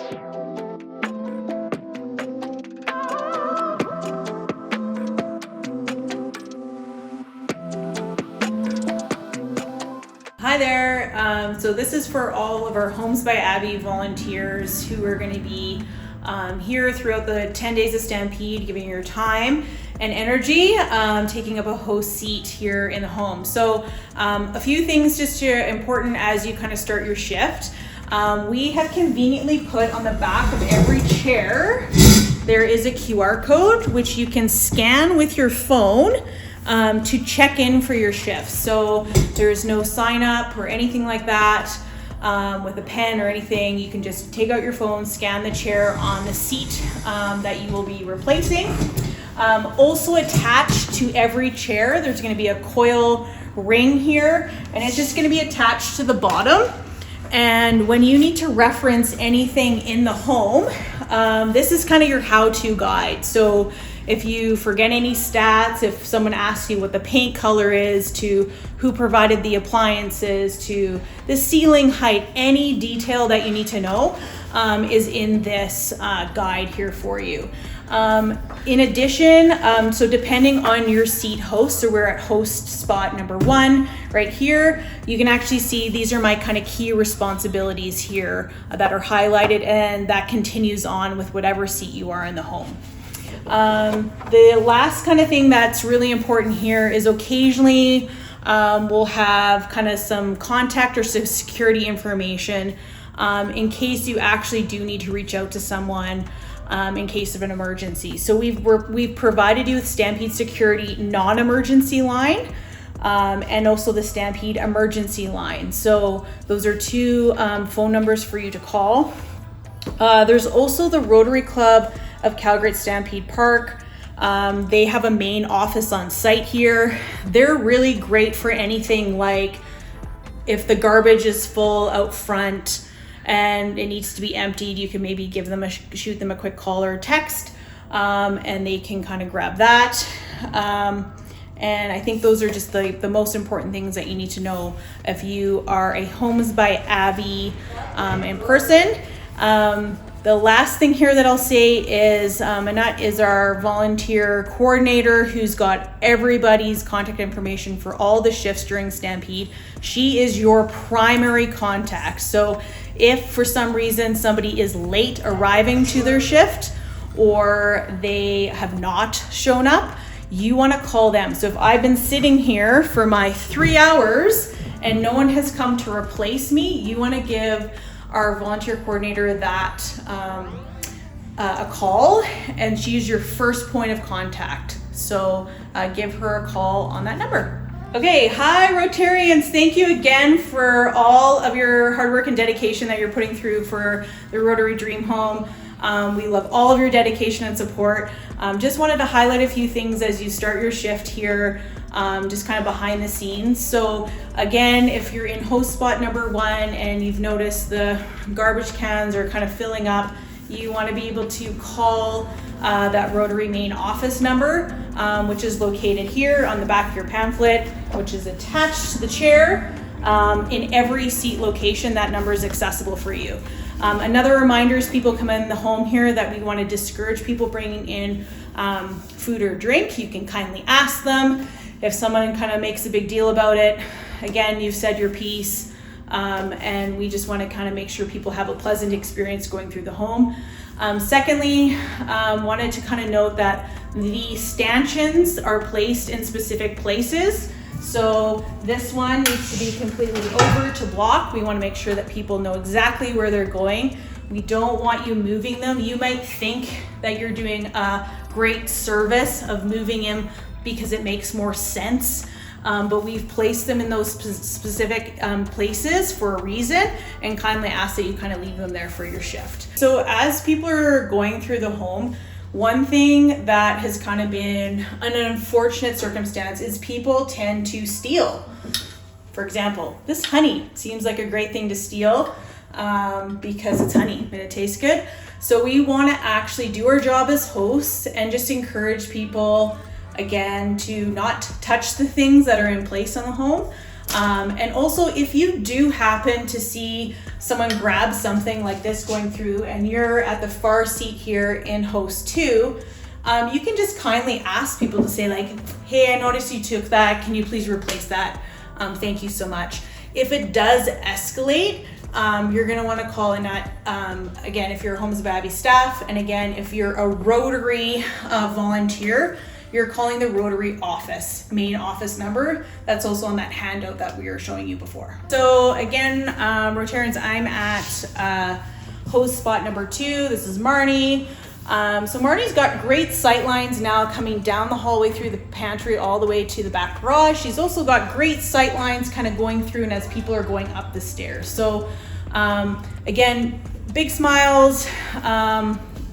Hi there. So this is for all of our Homes by Abby volunteers who are going to be here throughout the 10 days of Stampede, giving your time and energy, taking up a host seat here in the home. So a few things just important as you kind of start your shift. We have conveniently put on the back of every chair, there is a QR code which you can scan with your phone to check in for your shift. So there's no sign up or anything like that with a pen or anything. You can just take out your phone, scan the chair on the seat that you will be replacing. Also attached to every chair, there's going to be a coil ring here, and it's just going to be attached to the bottom. And when you need to reference anything in the home, this is kind of your how-to guide. So if you forget any stats, if someone asks you what the paint color is, to who provided the appliances, to the ceiling height, any detail that you need to know is in this guide here for you. In addition, so depending on your seat host, so we're at host spot number 1 right here, you can actually see these are my kind of key responsibilities here that are highlighted, and that continues on with whatever seat you are in the home. The last kind of thing that's really important here is occasionally we'll have kind of some contact or some security information in case you actually do need to reach out to someone in case of an emergency. So we've provided you with Stampede Security non-emergency line and also the Stampede emergency line. So those are 2 phone numbers for you to call. There's also the Rotary Club of Calgary Stampede Park. They have a main office on site here. They're really great for anything like if the garbage is full out front and it needs to be emptied, you can maybe shoot them a quick call or text, and they can kind of grab that. And I think those are just the most important things that you need to know if you are a Homes by Abby in person. The last thing here that I'll say is, Annette is our volunteer coordinator who's got everybody's contact information for all the shifts during Stampede. She is your primary contact. So if for some reason somebody is late arriving to their shift or they have not shown up, you want to call them. So if I've been sitting here for my 3 hours and no one has come to replace me, you want to give our volunteer coordinator that a call, and she's your first point of contact. So give her a call on that number. Okay, hi Rotarians, thank you again for all of your hard work and dedication that you're putting through for the Rotary Dream Home. We love all of your dedication and support. Just wanted to highlight a few things as you start your shift here, just kind of behind the scenes. So again, if you're in host spot number 1 and you've noticed the garbage cans are kind of filling up, you want to be able to call that Rotary main office number, which is located here on the back of your pamphlet, which is attached to the chair. In every seat location, that number is accessible for you. Another reminder is people come in the home here that we want to discourage people bringing in food or drink. You can kindly ask them. If someone kind of makes a big deal about it, again, you've said your piece, and we just want to kind of make sure people have a pleasant experience going through the home. Secondly, wanted to kind of note that the stanchions are placed in specific places. So this one needs to be completely over to block. We want to make sure that people know exactly where they're going. We don't want you moving them. You might think that you're doing a great service of moving them because it makes more sense. But we've placed them in those specific places for a reason, and kindly ask that you kind of leave them there for your shift. So as people are going through the home, one thing that has kind of been an unfortunate circumstance is people tend to steal. For example, this honey seems like a great thing to steal because it's honey and it tastes good. So we want to actually do our job as hosts and just encourage people, again, to not touch the things that are in place on the home. And also, if you do happen to see someone grab something like this going through and you're at the far seat here in host 2, you can just kindly ask people to say like, hey, I noticed you took that. Can you please replace that? Thank you so much. If it does escalate, you're going to want to call in at, again, if you're Homes of Abbey staff, and again, if you're a Rotary volunteer, you're calling the Rotary office, main office number. That's also on that handout that we were showing you before. So again, Rotarians, I'm at host spot number 2. This is Marnie. So Marnie's got great sight lines now coming down the hallway through the pantry all the way to the back garage. She's also got great sight lines kind of going through and as people are going up the stairs. So again, big smiles.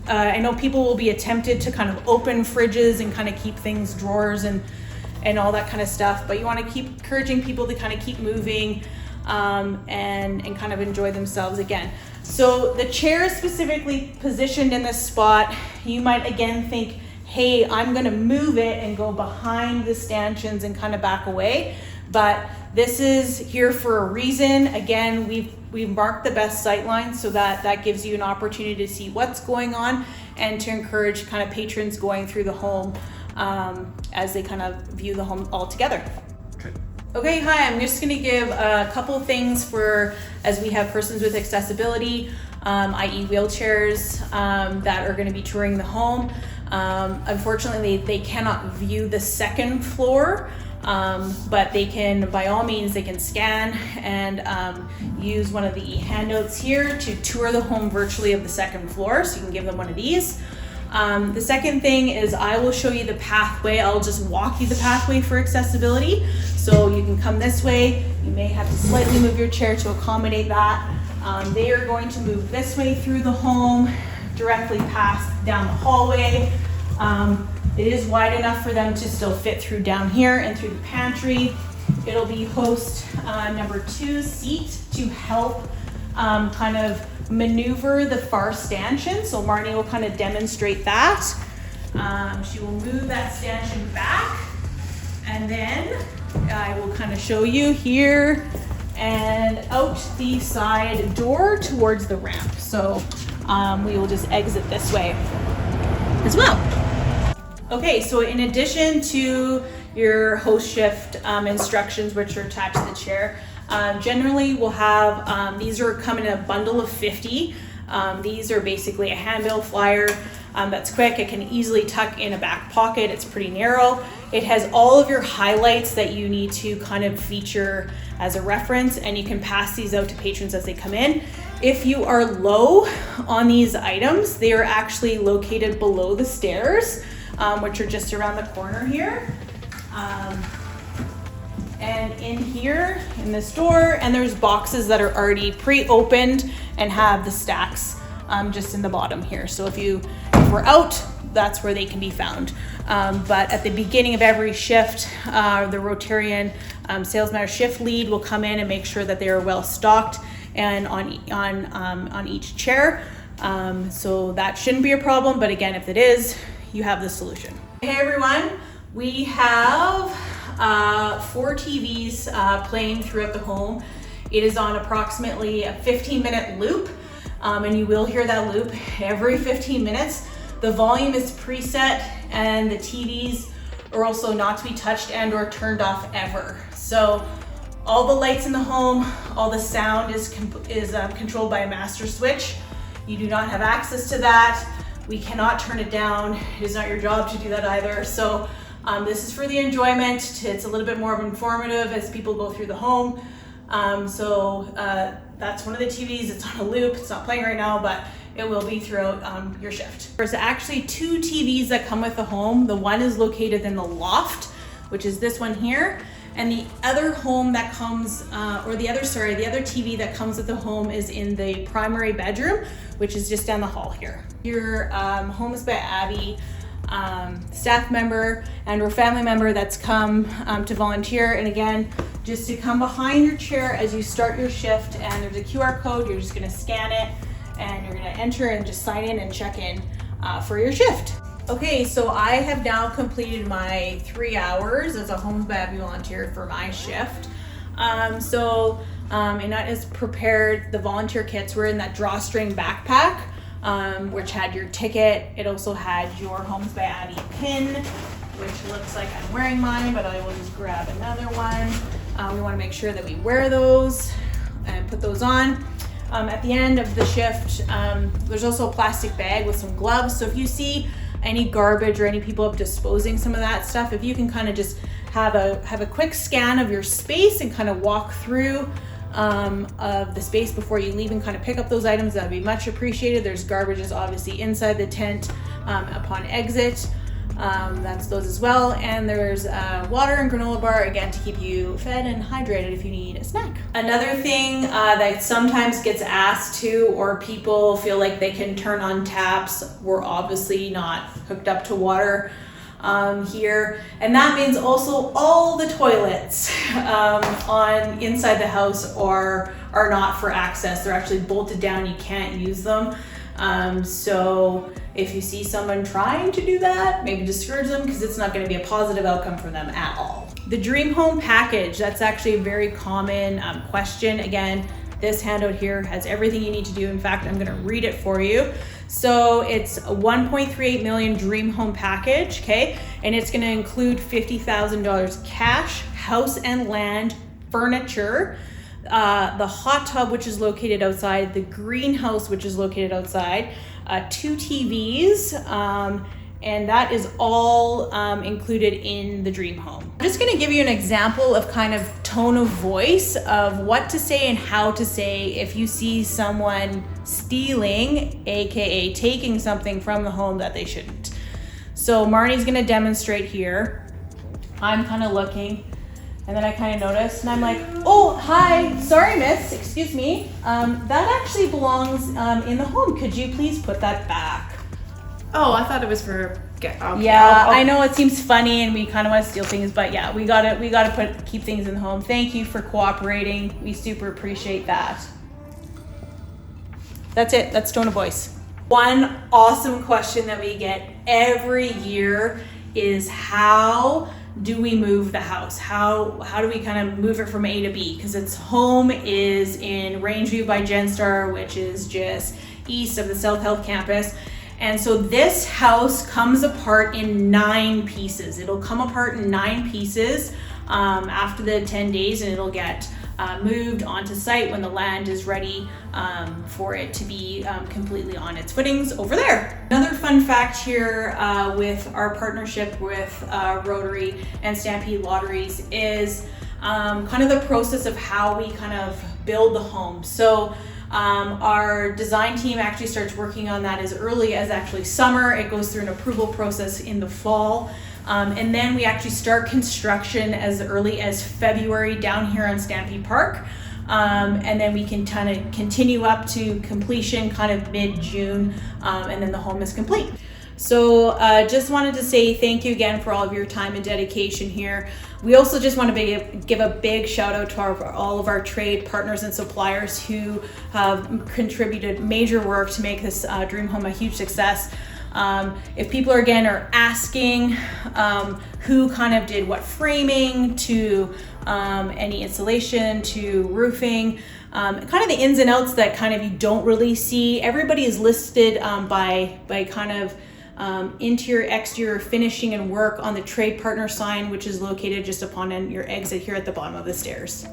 I know people will be tempted to kind of open fridges and kind of keep things drawers and all that kind of stuff, but you want to keep encouraging people to kind of keep moving and kind of enjoy themselves again. So the chair is specifically positioned in this spot. You might again think, hey, I'm going to move it and go behind the stanchions and kind of back away, but this is here for a reason. Again, we've marked the best sight lines so that gives you an opportunity to see what's going on and to encourage kind of patrons going through the home as they kind of view the home all together. Okay, hi, I'm just gonna give a couple things for, as we have persons with accessibility, i.e. wheelchairs, that are gonna be touring the home. Unfortunately, they cannot view the second floor, but they can, by all means, they can scan and use one of the handouts here to tour the home virtually of the second floor, so you can give them one of these. The second thing is I will show you the pathway. I'll just walk you the pathway for accessibility. So you can come this way. You may have to slightly move your chair to accommodate that. They are going to move this way through the home, directly past down the hallway. It is wide enough for them to still fit through down here and through the pantry. It'll be host number 2 seat to help kind of maneuver the far stanchion. So Marnie will kind of demonstrate that. She will move that stanchion back, and then I will kind of show you here and out the side door towards the ramp. So we will just exit this way as well. Okay, so in addition to your host shift instructions, which are attached to the chair, generally we'll have, these are come in a bundle of 50. These are basically a handbill flyer that's quick. It can easily tuck in a back pocket. It's pretty narrow. It has all of your highlights that you need to kind of feature as a reference, and you can pass these out to patrons as they come in. If you are low on these items, they are actually located below the stairs, which are just around the corner here. And in here, in this door, and there's boxes that are already pre-opened and have the stacks just in the bottom here. So if we're out, that's where they can be found. But at the beginning of every shift, the Rotarian sales manager shift lead will come in and make sure that they are well stocked and on each chair. So that shouldn't be a problem, but again, if it is, you have the solution. Hey everyone, we have 4 TVs playing throughout the home. It is on approximately a 15-minute loop, and you will hear that loop every 15 minutes. The volume is preset, and the TVs are also not to be touched and or turned off ever. So all the lights in the home, all the sound is controlled by a master switch. You do not have access to that. We cannot turn it down. It is not your job to do that either. So this is for the enjoyment. It's a little bit more informative as people go through the home. That's one of the TVs. It's on a loop. It's not playing right now, but it will be throughout your shift. There's actually 2 TVs that come with the home. The one is located in the loft, which is this one here. And the other home that comes, the other TV that comes with the home is in the primary bedroom, which is just down the hall here. Your Homes by Abbey staff member and or family member that's come to volunteer, and again, just to come behind your chair as you start your shift, and there's a QR code. You're just going to scan it and you're going to enter and just sign in and check in for your shift. Okay, so I have now completed my 3 hours as a Homes by Abbey volunteer for my shift. Annette has prepared the volunteer kits. We're in that drawstring backpack, which had your ticket. It also had your Homes by Abby pin, which looks like I'm wearing mine, but I will just grab another one. We want to make sure that we wear those and put those on. At the end of the shift, there's also a plastic bag with some gloves. So if you see any garbage or any people disposing some of that stuff, if you can kind of just have a quick scan of your space and kind of walk through of the space before you leave and kind of pick up those items, that would be much appreciated. There's garbages obviously inside the tent upon exit. That's those as well. And there's water and granola bar, again, to keep you fed and hydrated if you need a snack. Another thing that sometimes gets asked to, or people feel like they can turn on taps, we're obviously not hooked up to water here. And that means also all the toilets on inside the house are not for access. They're actually bolted down, you can't use them. So if you see someone trying to do that, maybe discourage them, because it's not going to be a positive outcome for them at all. The dream home package, that's actually a very common question. Again, this handout here has everything you need to do. In fact, I'm going to read it for you. So it's a 1.38 million dream home package, okay? And it's going to include $50,000 cash, house and land, furniture, the hot tub, which is located outside, the greenhouse, which is located outside, 2 TVs, and that is all included in the dream home. I'm just gonna give you an example of kind of tone of voice of what to say and how to say if you see someone stealing, AKA taking something from the home that they shouldn't. So Marnie's gonna demonstrate here. I'm kind of looking, and then I kind of noticed, and I'm like, oh, hi, sorry, miss, excuse me. That actually belongs in the home. Could you please put that back? Oh, I thought it was for, okay. Yeah, I know it seems funny and we kind of want to steal things, but yeah, we gotta keep things in the home. Thank you for cooperating. We super appreciate that. That's it, that's tone of voice. One awesome question that we get every year is, how do we move the house? How do we kind of move it from A to B? Because its home is in Rangeview by Genstar, which is just east of the South Health campus. And so this house comes apart in 9 pieces. It'll come apart in 9 pieces after the 10 days, and it'll get moved onto site when the land is ready for it to be completely on its footings over there. Another fun fact here with our partnership with Rotary and Stampede Lotteries is kind of the process of how we kind of build the home. So our design team actually starts working on that as early as actually summer. It goes through an approval process in the fall. And then we actually start construction as early as February down here on Stampede Park. And then we can kind of continue up to completion kind of mid-June, and then the home is complete. So just wanted to say thank you again for all of your time and dedication here. We also just want to give a big shout out to all of our trade partners and suppliers who have contributed major work to make this dream home a huge success. If people are asking who kind of did what framing to any installation to roofing, kind of the ins and outs that kind of you don't really see, everybody is listed by kind of interior, exterior finishing and work on the trade partner sign, which is located just upon your exit here at the bottom of the stairs.